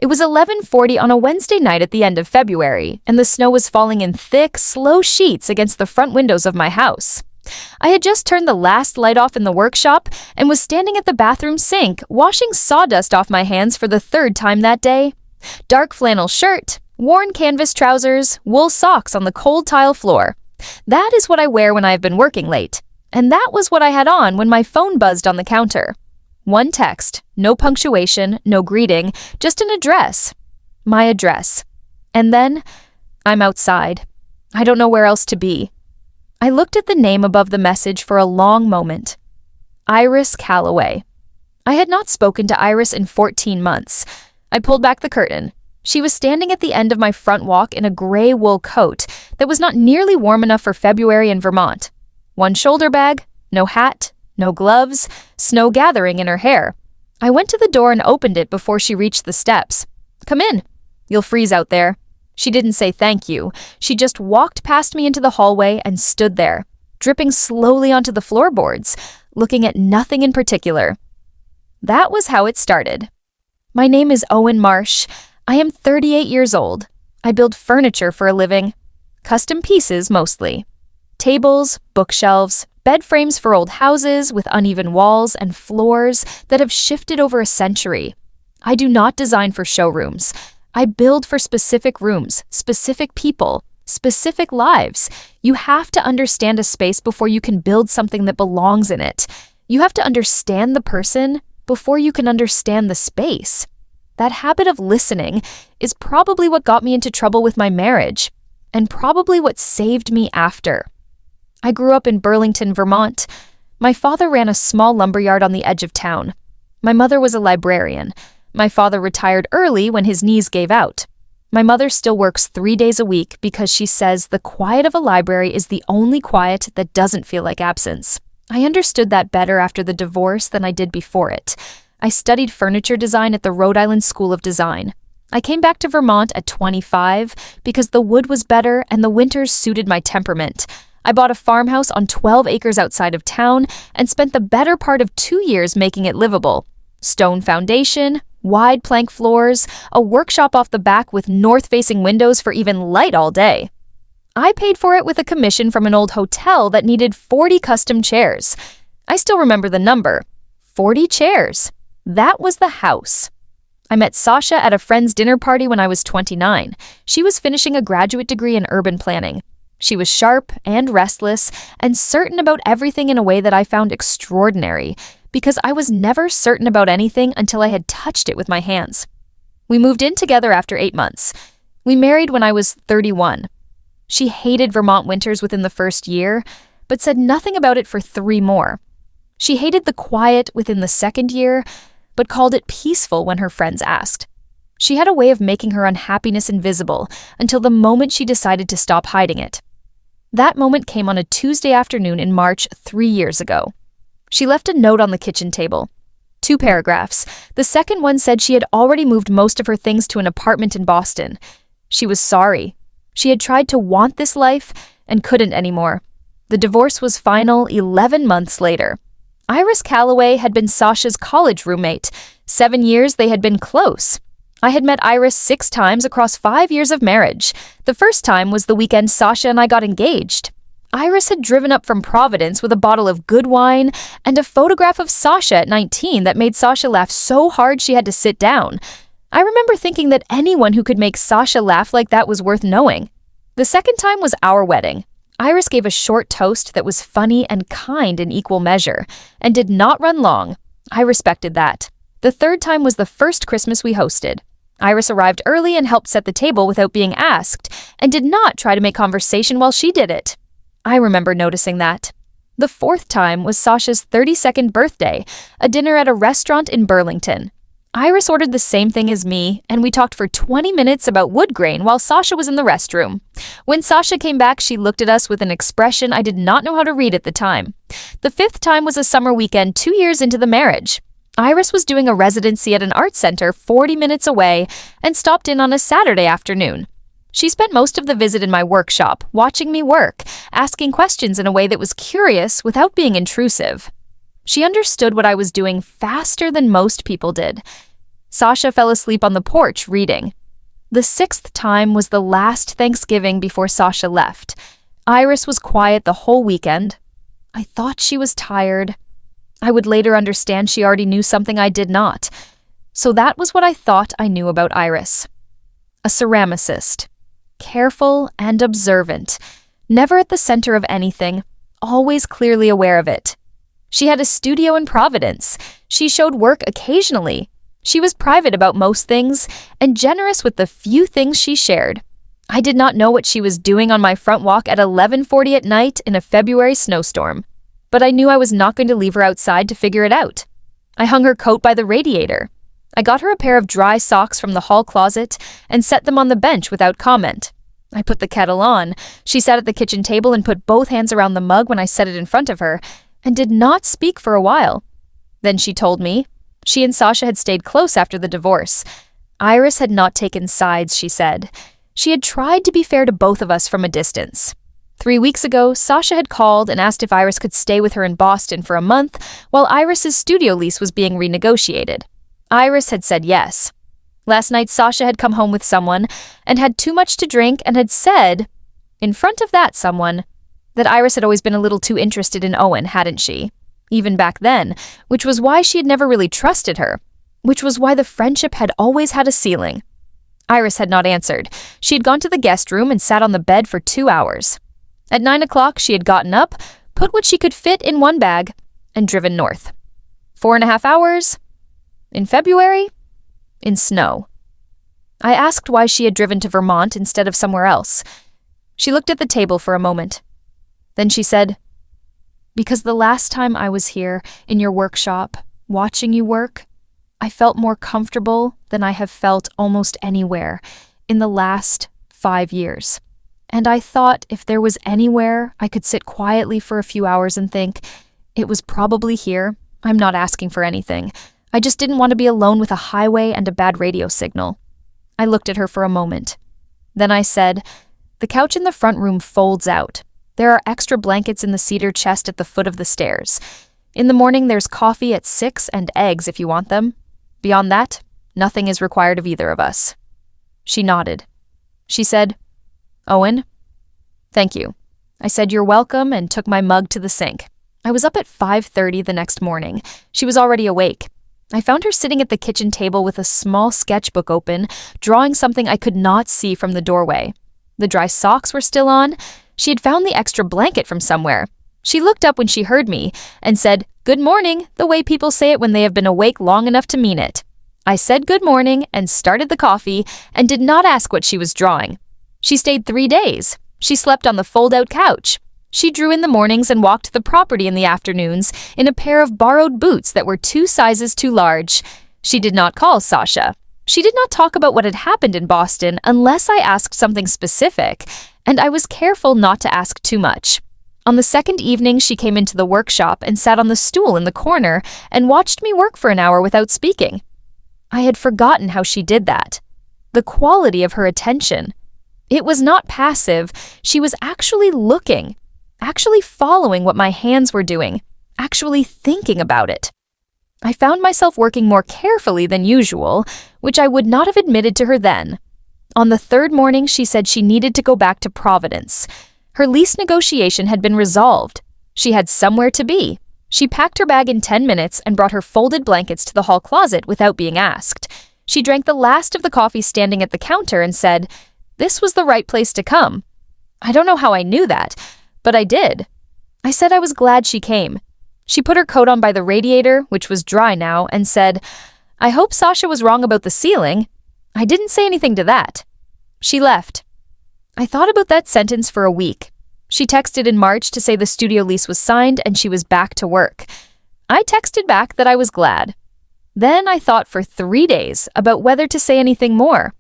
It was 11:40 on a Wednesday night at the end of February, and the snow was falling in thick, slow sheets against the front windows of my house. I had just turned the last light off in the workshop and was standing at the bathroom sink, washing sawdust off my hands for the third time that day. Dark flannel shirt, worn canvas trousers, wool socks on the cold tile floor. That is what I wear when I have been working late. And that was what I had on when my phone buzzed on the counter. One text, no punctuation, no greeting, just an address. My address. And then, I'm outside. I don't know where else to be. I looked at the name above the message for a long moment. Iris Calloway. I had not spoken to Iris in 14 months. I pulled back the curtain. She was standing at the end of my front walk in a gray wool coat that was not nearly warm enough for February in Vermont. One shoulder bag, no hat, no gloves, snow gathering in her hair. I went to the door and opened it before she reached the steps. Come in. You'll freeze out there. She didn't say thank you. She just walked past me into the hallway and stood there, dripping slowly onto the floorboards, looking at nothing in particular. That was how it started. My name is Owen Marsh. I am 38 years old. I build furniture for a living. Custom pieces mostly. Tables, bookshelves, bed frames for old houses with uneven walls and floors that have shifted over a century. I do not design for showrooms. I build for specific rooms, specific people, specific lives. You have to understand a space before you can build something that belongs in it. You have to understand the person before you can understand the space. That habit of listening is probably what got me into trouble with my marriage, and probably what saved me after. I grew up in Burlington, Vermont. My father ran a small lumberyard on the edge of town. My mother was a librarian. My father retired early when his knees gave out. My mother still works 3 days a week because she says the quiet of a library is the only quiet that doesn't feel like absence. I understood that better after the divorce than I did before it. I studied furniture design at the Rhode Island School of Design. I came back to Vermont at 25 because the wood was better and the winters suited my temperament. I bought a farmhouse on 12 acres outside of town and spent the better part of 2 years making it livable. Stone foundation, wide plank floors, a workshop off the back with north-facing windows for even light all day. I paid for it with a commission from an old hotel that needed 40 custom chairs. I still remember the number. 40 chairs. That was the house. I met Sasha at a friend's dinner party when I was 29. She was finishing a graduate degree in urban planning. She was sharp and restless and certain about everything in a way that I found extraordinary, because I was never certain about anything until I had touched it with my hands. We moved in together after 8 months. We married when I was 31. She hated Vermont winters within the first year, but said nothing about it for 3 more. She hated the quiet within the second year, but called it peaceful when her friends asked. She had a way of making her unhappiness invisible until the moment she decided to stop hiding it. That moment came on a Tuesday afternoon in March 3 years ago. She left a note on the kitchen table. 2 paragraphs. The second one said she had already moved most of her things to an apartment in Boston. She was sorry. She had tried to want this life and couldn't anymore. The divorce was final 11 months later. Iris Calloway had been Sasha's college roommate. 7 years they had been close. I had met Iris 6 times across 5 years of marriage. The first time was the weekend Sasha and I got engaged. Iris had driven up from Providence with a bottle of good wine and a photograph of Sasha at 19 that made Sasha laugh so hard she had to sit down. I remember thinking that anyone who could make Sasha laugh like that was worth knowing. The second time was our wedding. Iris gave a short toast that was funny and kind in equal measure, and did not run long. I respected that. The third time was the first Christmas we hosted. Iris arrived early and helped set the table without being asked, and did not try to make conversation while she did it. I remember noticing that. The fourth time was Sasha's 32nd birthday, a dinner at a restaurant in Burlington. Iris ordered the same thing as me, and we talked for 20 minutes about wood grain while Sasha was in the restroom. When Sasha came back, she looked at us with an expression I did not know how to read at the time. The fifth time was a summer weekend 2 years into the marriage. Iris was doing a residency at an art center 40 minutes away and stopped in on a Saturday afternoon. She spent most of the visit in my workshop, watching me work, asking questions in a way that was curious without being intrusive. She understood what I was doing faster than most people did. Sasha fell asleep on the porch reading. The sixth time was the last Thanksgiving before Sasha left. Iris was quiet the whole weekend. I thought she was tired. I would later understand she already knew something I did not. So that was what I thought I knew about Iris. A ceramicist. Careful and observant. Never at the center of anything. Always clearly aware of it. She had a studio in Providence. She showed work occasionally. She was private about most things and generous with the few things she shared. I did not know what she was doing on my front walk at 11:40 at night in a February snowstorm, but I knew I was not going to leave her outside to figure it out. I hung her coat by the radiator. I got her a pair of dry socks from the hall closet and set them on the bench without comment. I put the kettle on. She sat at the kitchen table and put both hands around the mug when I set it in front of her, and did not speak for a while. Then she told me. She and Sasha had stayed close after the divorce. Iris had not taken sides, she said. She had tried to be fair to both of us from a distance. 3 weeks ago, Sasha had called and asked if Iris could stay with her in Boston for a month while Iris's studio lease was being renegotiated. Iris had said yes. Last night, Sasha had come home with someone and had too much to drink and had said, in front of that someone, that Iris had always been a little too interested in Owen, hadn't she? Even back then, which was why she had never really trusted her, which was why the friendship had always had a ceiling. Iris had not answered. She had gone to the guest room and sat on the bed for 2 hours. At 9 o'clock, she had gotten up, put what she could fit in one bag, and driven north. 4.5 hours. In February. In snow. I asked why she had driven to Vermont instead of somewhere else. She looked at the table for a moment. Then she said, "Because the last time I was here, in your workshop, watching you work, I felt more comfortable than I have felt almost anywhere in the last 5 years. And I thought if there was anywhere I could sit quietly for a few hours and think, it was probably here. I'm not asking for anything. I just didn't want to be alone with a highway and a bad radio signal." I looked at her for a moment. Then I said, "The couch in the front room folds out. There are extra blankets in the cedar chest at the foot of the stairs. In the morning, there's coffee at 6 and eggs if you want them. Beyond that, nothing is required of either of us." She nodded. She said, "Owen?" "Thank you." I said, "You're welcome," and took my mug to the sink. I was up at 5:30 the next morning. She was already awake. I found her sitting at the kitchen table with a small sketchbook open, drawing something I could not see from the doorway. The dry socks were still on. She had found the extra blanket from somewhere. She looked up when she heard me and said, "Good morning," the way people say it when they have been awake long enough to mean it. I said good morning and started the coffee and did not ask what she was drawing. She stayed 3 days. She slept on the fold-out couch. She drew in the mornings and walked the property in the afternoons in a pair of borrowed boots that were 2 sizes too large. She did not call Sasha. She did not talk about what had happened in Boston unless I asked something specific, and I was careful not to ask too much. On the second evening, she came into the workshop and sat on the stool in the corner and watched me work for an hour without speaking. I had forgotten how she did that. The quality of her attention. It was not passive. She was actually looking, actually following what my hands were doing, actually thinking about it. I found myself working more carefully than usual, which I would not have admitted to her then. On the third morning, she said she needed to go back to Providence. Her lease negotiation had been resolved. She had somewhere to be. She packed her bag in 10 minutes and brought her folded blankets to the hall closet without being asked. She drank the last of the coffee standing at the counter and said, "This was the right place to come." I don't know how I knew that, but I did. I said I was glad she came. She put her coat on by the radiator, which was dry now, and said, "I hope Sasha was wrong about the ceiling." I didn't say anything to that. She left. I thought about that sentence for a week. She texted in March to say the studio lease was signed and she was back to work. I texted back that I was glad. Then I thought for 3 days about whether to say anything more.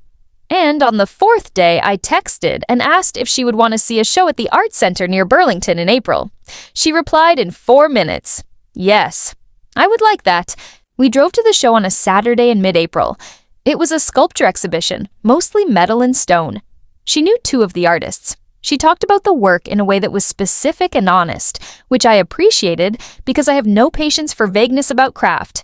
And on the 4th day, I texted and asked if she would want to see a show at the Art Center near Burlington in April. She replied in 4 minutes, "Yes, I would like that." We drove to the show on a Saturday in mid-April. It was a sculpture exhibition, mostly metal and stone. She knew 2 of the artists. She talked about the work in a way that was specific and honest, which I appreciated because I have no patience for vagueness about craft.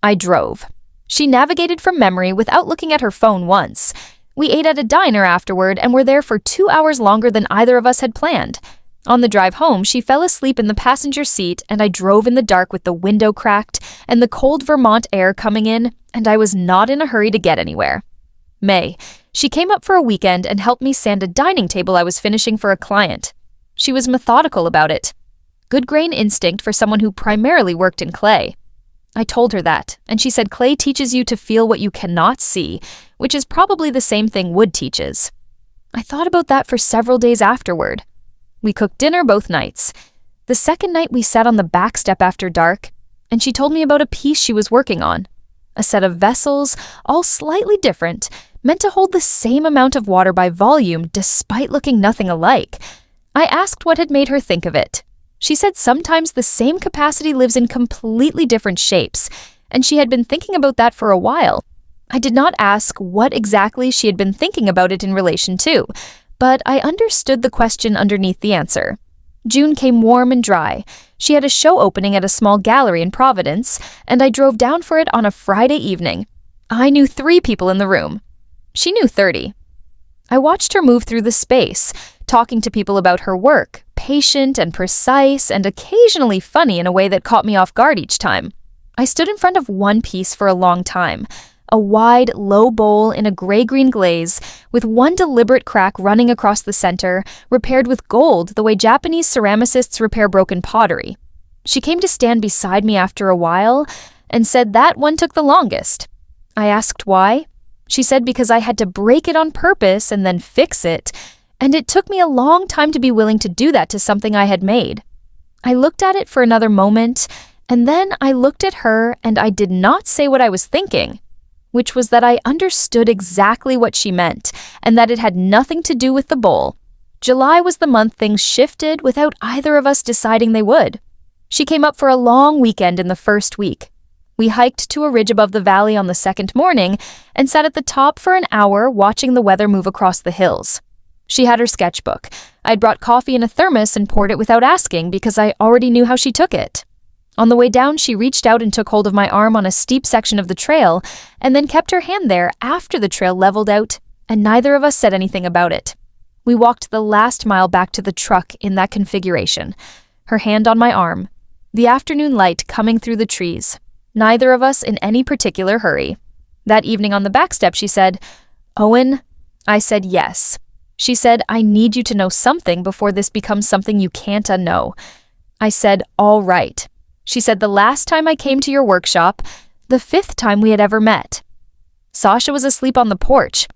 I drove. She navigated from memory without looking at her phone once. We ate at a diner afterward and were there for 2 hours longer than either of us had planned. On the drive home, she fell asleep in the passenger seat and I drove in the dark with the window cracked and the cold Vermont air coming in, and I was not in a hurry to get anywhere. May. She came up for a weekend and helped me sand a dining table I was finishing for a client. She was methodical about it. Good grain instinct for someone who primarily worked in clay. I told her that, and she said clay teaches you to feel what you cannot see, which is probably the same thing wood teaches. I thought about that for several days afterward. We cooked dinner both nights. The second night we sat on the back step after dark, and she told me about a piece she was working on. A set of vessels, all slightly different, meant to hold the same amount of water by volume despite looking nothing alike. I asked what had made her think of it. She said sometimes the same capacity lives in completely different shapes, and she had been thinking about that for a while. I did not ask what exactly she had been thinking about it in relation to, but I understood the question underneath the answer. June came warm and dry. She had a show opening at a small gallery in Providence, and I drove down for it on a Friday evening. I knew 3 people in the room. She knew 30. I watched her move through the space, talking to people about her work, patient and precise and occasionally funny in a way that caught me off guard each time. I stood in front of one piece for a long time, a wide, low bowl in a gray-green glaze with one deliberate crack running across the center, repaired with gold the way Japanese ceramicists repair broken pottery. She came to stand beside me after a while and said that one took the longest. I asked why. She said because I had to break it on purpose and then fix it, and it took me a long time to be willing to do that to something I had made. I looked at it for another moment, and then I looked at her and I did not say what I was thinking, which was that I understood exactly what she meant, and that it had nothing to do with the bowl. July was the month things shifted without either of us deciding they would. She came up for a long weekend in the first week. We hiked to a ridge above the valley on the second morning and sat at the top for an hour watching the weather move across the hills. She had her sketchbook. I'd brought coffee in a thermos and poured it without asking because I already knew how she took it. On the way down, she reached out and took hold of my arm on a steep section of the trail and then kept her hand there after the trail leveled out, and neither of us said anything about it. We walked the last mile back to the truck in that configuration, her hand on my arm, the afternoon light coming through the trees, neither of us in any particular hurry. That evening on the back step, she said, "Owen?" I said yes. She said, "I need you to know something before this becomes something you can't unknow." I said, "All right." She said, "The last time I came to your workshop, the 5th time we had ever met. Sasha was asleep on the porch.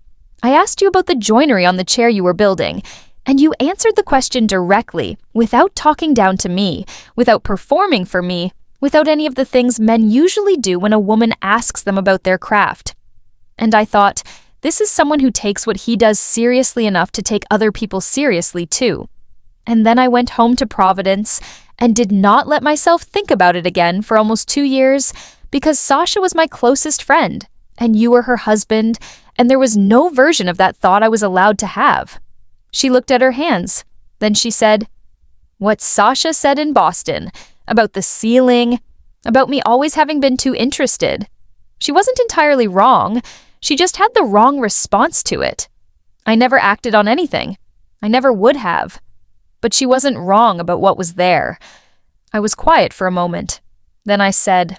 I asked you about the joinery on the chair you were building, and you answered the question directly, without talking down to me, without performing for me, without any of the things men usually do when a woman asks them about their craft." And I thought, this is someone who takes what he does seriously enough to take other people seriously too. And then I went home to Providence and did not let myself think about it again for almost 2 years because Sasha was my closest friend, and you were her husband, and there was no version of that thought I was allowed to have. She looked at her hands. Then she said, "What Sasha said in Boston, about the ceiling, about me always having been too interested. She wasn't entirely wrong. She just had the wrong response to it. I never acted on anything. I never would have. But she wasn't wrong about what was there." I was quiet for a moment. Then I said,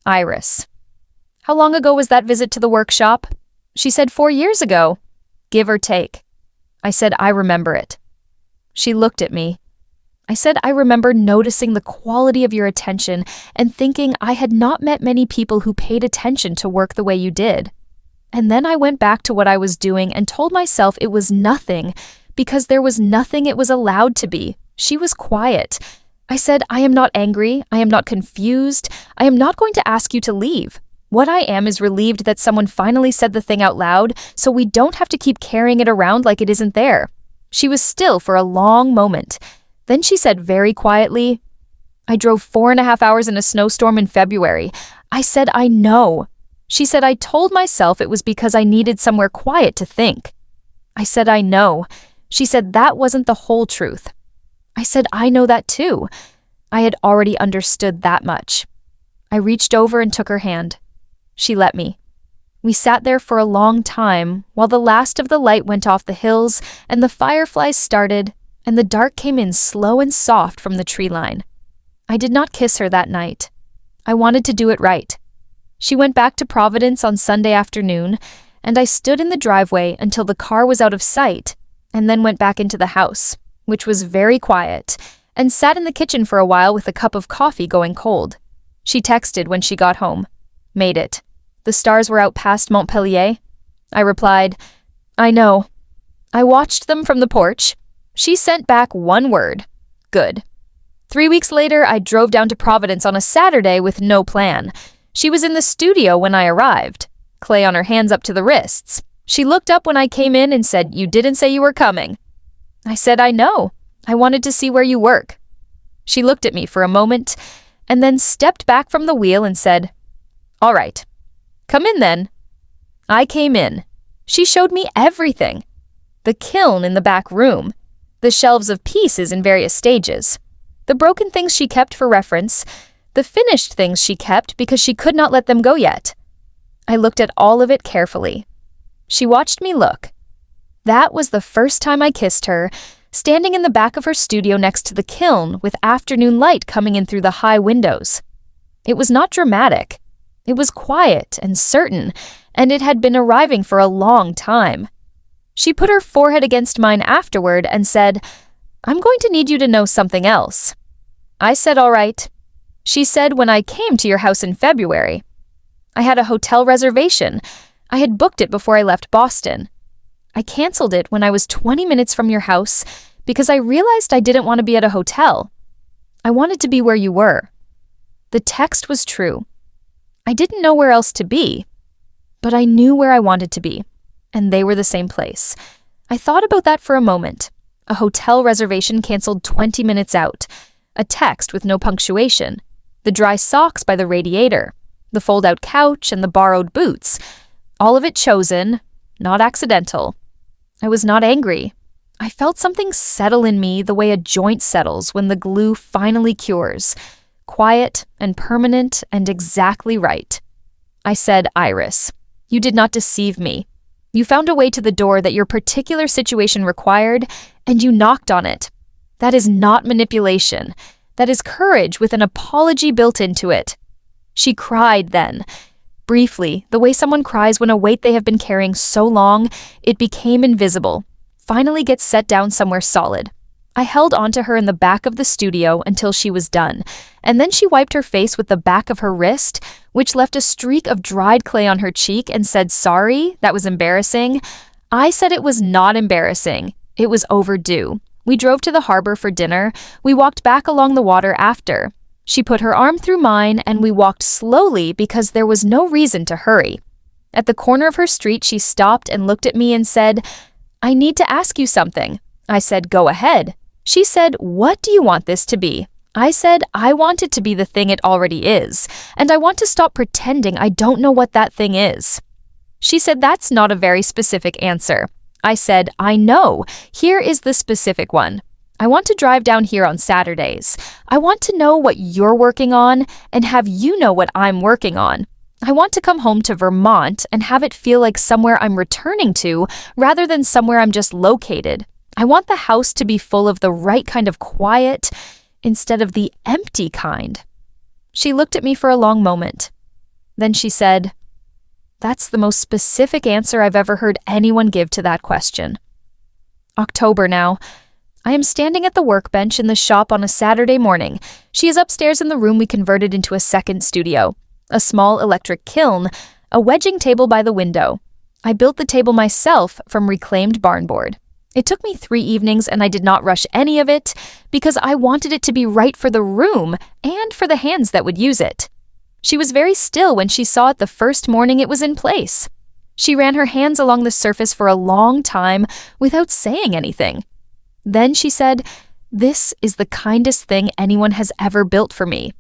"Iris, how long ago was that visit to the workshop?" She said 4 years ago, give or take. I said, "I remember it." She looked at me. I said, "I remember noticing the quality of your attention and thinking I had not met many people who paid attention to work the way you did." And then I went back to what I was doing and told myself it was nothing because there was nothing it was allowed to be. She was quiet. I said, "I am not angry. I am not confused. I am not going to ask you to leave. What I am is relieved that someone finally said the thing out loud so we don't have to keep carrying it around like it isn't there." She was still for a long moment. Then she said very quietly, "I drove 4.5 hours in a snowstorm in February. I said, I know." She said, "I told myself it was because I needed somewhere quiet to think." I said, "I know." She said, "That wasn't the whole truth." I said, "I know that too." I had already understood that much. I reached over and took her hand. She let me. We sat there for a long time while the last of the light went off the hills and the fireflies started and the dark came in slow and soft from the tree line. I did not kiss her that night. I wanted to do it right. She went back to Providence on Sunday afternoon, and I stood in the driveway until the car was out of sight, and then went back into the house, which was very quiet, and sat in the kitchen for a while with a cup of coffee going cold. She texted when she got home. Made it. The stars were out past Montpellier. I replied, I know. I watched them from the porch. She sent back one word. Good. 3 weeks later, I drove down to Providence on a Saturday with no plan. She was in the studio when I arrived, clay on her hands up to the wrists. She looked up when I came in and said, You didn't say you were coming. I said, I know. I wanted to see where you work. She looked at me for a moment and then stepped back from the wheel and said, All right. Come in then. I came in. She showed me everything. The kiln in the back room, the shelves of pieces in various stages, the broken things she kept for reference, the finished things she kept because she could not let them go yet. I looked at all of it carefully. She watched me look. That was the first time I kissed her, standing in the back of her studio next to the kiln with afternoon light coming in through the high windows. It was not dramatic. It was quiet and certain, and it had been arriving for a long time. She put her forehead against mine afterward and said, I'm going to need you to know something else. I said, all right. She said, when I came to your house in February, I had a hotel reservation. I had booked it before I left Boston. I canceled it when I was 20 minutes from your house because I realized I didn't want to be at a hotel. I wanted to be where you were. The text was true. I didn't know where else to be, but I knew where I wanted to be, and they were the same place. I thought about that for a moment. A hotel reservation canceled 20 minutes out, a text with no punctuation, the dry socks by the radiator, the fold-out couch and the borrowed boots, all of it chosen, not accidental. I was not angry. I felt something settle in me the way a joint settles when the glue finally cures, quiet and permanent and exactly right. I said, Iris, you did not deceive me. You found a way to the door that your particular situation required, and you knocked on it. That is not manipulation. That is courage with an apology built into it. She cried then. Briefly, the way someone cries when a weight they have been carrying so long, it became invisible, finally gets set down somewhere solid. I held onto her in the back of the studio until she was done, and then she wiped her face with the back of her wrist, which left a streak of dried clay on her cheek, and said, sorry, that was embarrassing. I said it was not embarrassing. It was overdue. We drove to the harbor for dinner. We walked back along the water after. She put her arm through mine, and we walked slowly because there was no reason to hurry. At the corner of her street, she stopped and looked at me and said, I need to ask you something. I said, go ahead. She said, what do you want this to be? I said, I want it to be the thing it already is, and I want to stop pretending I don't know what that thing is. She said, that's not a very specific answer. I said, I know. Here is the specific one. I want to drive down here on Saturdays. I want to know what you're working on and have you know what I'm working on. I want to come home to Vermont and have it feel like somewhere I'm returning to rather than somewhere I'm just located. I want the house to be full of the right kind of quiet instead of the empty kind. She looked at me for a long moment. Then she said, that's the most specific answer I've ever heard anyone give to that question. October now. I am standing at the workbench in the shop on a Saturday morning. She is upstairs in the room we converted into a second studio, a small electric kiln, a wedging table by the window. I built the table myself from reclaimed barnboard. It took me 3 evenings and I did not rush any of it because I wanted it to be right for the room and for the hands that would use it. She was very still when she saw it the first morning it was in place. She ran her hands along the surface for a long time without saying anything. Then she said, this is the kindest thing anyone has ever built for me.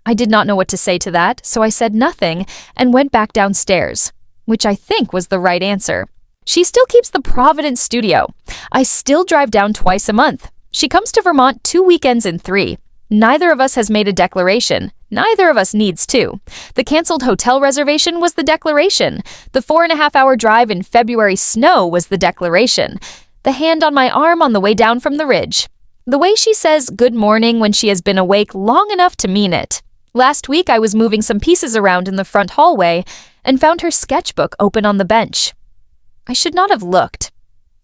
I did not know what to say to that, so I said nothing and went back downstairs, which I think was the right answer. She still keeps the Providence studio. I still drive down twice a month. She comes to Vermont 2 weekends in 3. Neither of us has made a declaration. Neither of us needs to. The canceled hotel reservation was the declaration. The 4.5-hour drive in February snow was the declaration. The hand on my arm on the way down from the ridge. The way she says good morning when she has been awake long enough to mean it. Last week I was moving some pieces around in the front hallway and found her sketchbook open on the bench. I should not have looked.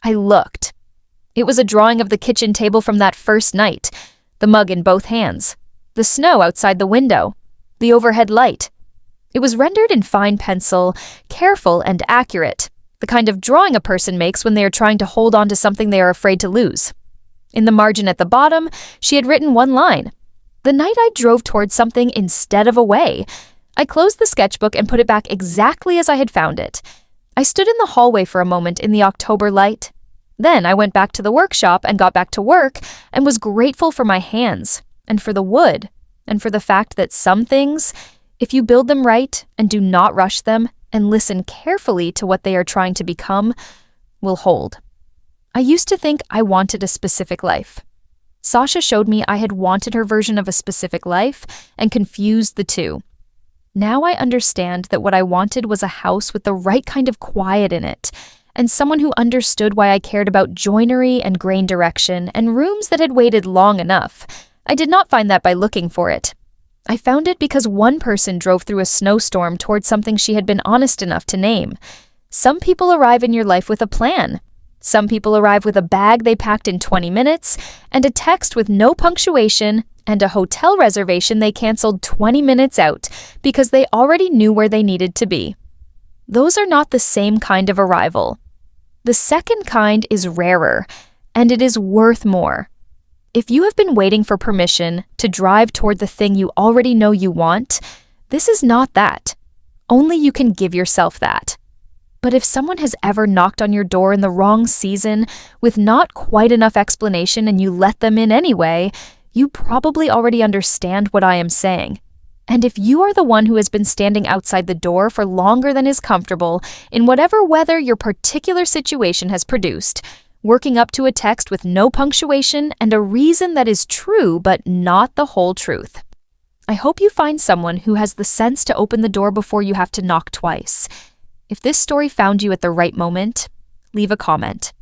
I looked. It was a drawing of the kitchen table from that first night, the mug in both hands, the snow outside the window, the overhead light. It was rendered in fine pencil, careful and accurate, the kind of drawing a person makes when they are trying to hold on to something they are afraid to lose. In the margin at the bottom, she had written one line. The night I drove towards something instead of away. I closed the sketchbook and put it back exactly as I had found it. I stood in the hallway for a moment in the October light. Then I went back to the workshop and got back to work and was grateful for my hands and for the wood and for the fact that some things, if you build them right and do not rush them and listen carefully to what they are trying to become, will hold. I used to think I wanted a specific life. Sasha showed me I had wanted her version of a specific life and confused the two. Now I understand that what I wanted was a house with the right kind of quiet in it, and someone who understood why I cared about joinery and grain direction and rooms that had waited long enough. I did not find that by looking for it. I found it because one person drove through a snowstorm towards something she had been honest enough to name. Some people arrive in your life with a plan. Some people arrive with a bag they packed in 20 minutes and a text with no punctuation and a hotel reservation they canceled 20 minutes out because they already knew where they needed to be. Those are not the same kind of arrival. The second kind is rarer, and it is worth more. If you have been waiting for permission to drive toward the thing you already know you want, this is not that. Only you can give yourself that. But if someone has ever knocked on your door in the wrong season with not quite enough explanation and you let them in anyway, you probably already understand what I am saying. And if you are the one who has been standing outside the door for longer than is comfortable in whatever weather your particular situation has produced, working up to a text with no punctuation and a reason that is true but not the whole truth, I hope you find someone who has the sense to open the door before you have to knock twice. If this story found you at the right moment, leave a comment.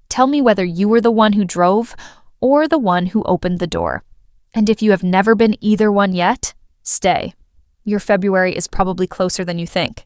Tell me whether you were the one who drove or the one who opened the door. And if you have never been either one yet, stay. Your February is probably closer than you think.